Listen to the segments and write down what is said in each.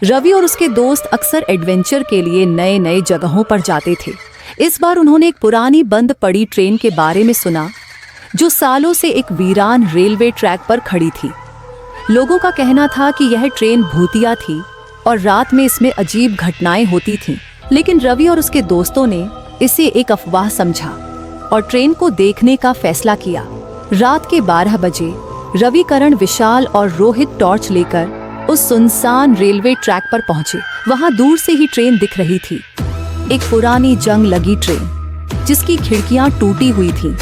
रवि और उसके दोस्त अक्सर एडवेंचर के लिए नए नए जगहों पर जाते थे। इस बार उन्होंने एक पुरानी बंद पड़ी ट्रेन के बारे में सुना जो सालों से एक वीरान रेलवे ट्रैक पर खड़ी थी। लोगों का कहना था कि यह ट्रेन भूतिया थी और रात में इसमें अजीब घटनाएं होती थीं। लेकिन रवि और उसके दोस्तों ने इसे एक अफवाह समझा और ट्रेन को देखने का फैसला किया। रात के 12 बजे रवि, करण, विशाल और रोहित टॉर्च लेकर उस सुनसान रेलवे ट्रैक पर पहुंचे। वहां दूर से ही ट्रेन दिख रही थी, एक पुरानी जंग लगी ट्रेन जिसकी खिड़कियां टूटी हुई थीं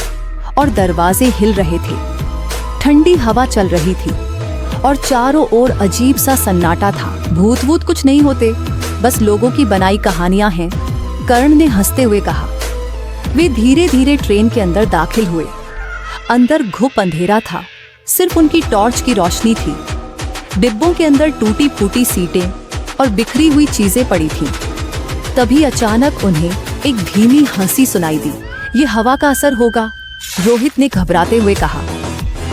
और दरवाजे हिल रहे थे। ठंडी हवा चल रही थी और चारों ओर अजीब सा सन्नाटा था। भूत वूत कुछ नहीं होते, बस लोगों की बनाई कहानियां हैं, कर्ण ने हंसते हुए कहा। वे धीरे धीरे ट्रेन के अंदर दाखिल हुए। अंदर घुप अंधेरा था, सिर्फ उनकी टॉर्च की रोशनी थी। डिब्बों के अंदर टूटी फूटी सीटें और बिखरी हुई चीजें पड़ी थीं। तभी अचानक उन्हें एक धीमी हंसी सुनाई दी। ये हवा का असर होगा, रोहित ने घबराते हुए कहा।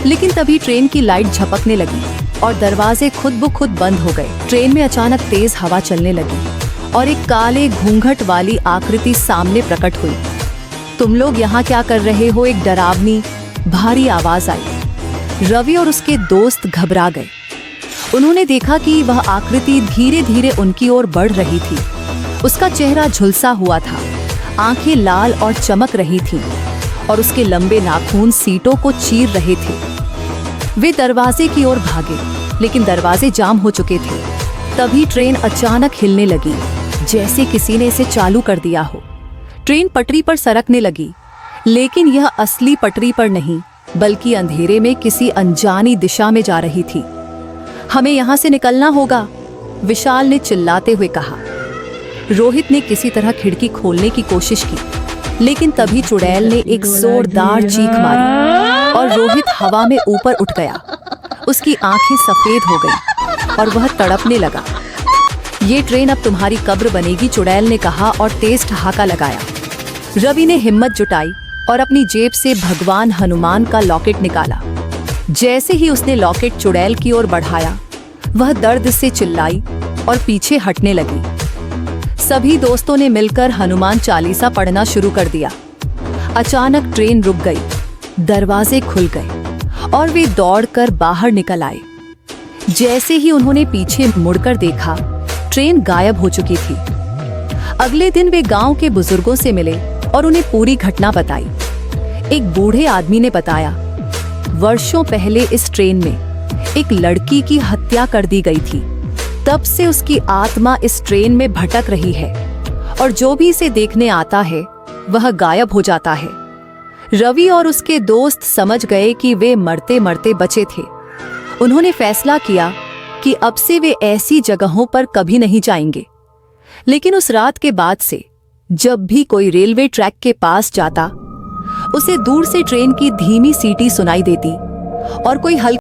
लेकिन तभी ट्रेन की लाइट झपकने लगी और दरवाजे खुद ब खुद बंद हो गए। ट्रेन में अचानक तेज हवा चलने लगी और एक काले घूंघट वाली आकृति सामने प्रकट हुई। तुम लोग यहाँ क्या कर रहे हो? एक डरावनी भारी आवाज आई। रवि और उसके दोस्त घबरा गए। उन्होंने देखा कि वह आकृति धीरे धीरे उनकी ओर बढ़ रही थी। उसका चेहरा झुलसा हुआ था, आंखें लाल और चमक रही थीं और उसके लंबे नाखून सीटों को चीर रहे थे। वे दरवाजे की ओर भागे, लेकिन दरवाजे जाम हो चुके थे। तभी ट्रेन अचानक हिलने लगी, जैसे किसी ने इसे चालू कर दिया हो। ट्रेन पटरी पर सरकने लगी, लेकिन यह असली पटरी पर नहीं, बल्कि अंधेरे में किसी अनजानी दिशा में जा रही थी। हमें यहाँ से निकलना होगा, विशाल ने चिल्लाते हुए कहा। रोहित ने किसी तरह खिड़की खोलने की कोशिश की, लेकिन तभी चुड़ैल ने एक जोरदार चीख मारी और रोहित हवा में ऊपर उठ गया। उसकी आंखें सफेद हो गईं और वह तड़पने लगा। ये ट्रेन अब तुम्हारी कब्र बनेगी, चुड़ैल ने कहा और तेज ठहाका लगाया। रवि ने हिम्मत जुटाई और अपनी जेब से भगवान हनुमान का लॉकेट निकाला। जैसे ही उसने लॉकेट चुड़ैल की ओर बढ़ाया, वह दर्द से चिल्लाई और पीछे हटने लगी। सभी दोस्तों ने मिलकर हनुमान चालीसा पढ़ना शुरू कर दिया। अचानक ट्रेन रुक गई, दरवाजे खुल गए और वे दौड़कर बाहर निकल आए। जैसे ही उन्होंने पीछे मुड़कर देखा, ट्रेन गायब हो चुकी थी। अगले दिन वे गांव के बुजुर्गों से मिले और उन्हें पूरी घटना बताई। एक बूढ़े आदमी ने बताया, वर्षों पहले इस ट्रेन में एक लड़की की हत्या कर दी गई थी। तब से उसकी आत्मा इस ट्रेन में भटक रही है और जो भी इसे देखने आता है वह गायब हो जाता है। रवि और उसके दोस्त समझ गए कि वे मरते मरते बचे थे। उन्होंने फैसला किया कि अब से वे ऐसी जगहों पर कभी नहीं जाएंगे। लेकिन उस रात के बाद से जब भी कोई रेलवे ट्रैक के पास जाता, उसे दूर से ट्रेन की धीमी सीटी सुनाई देती और कोई हल्की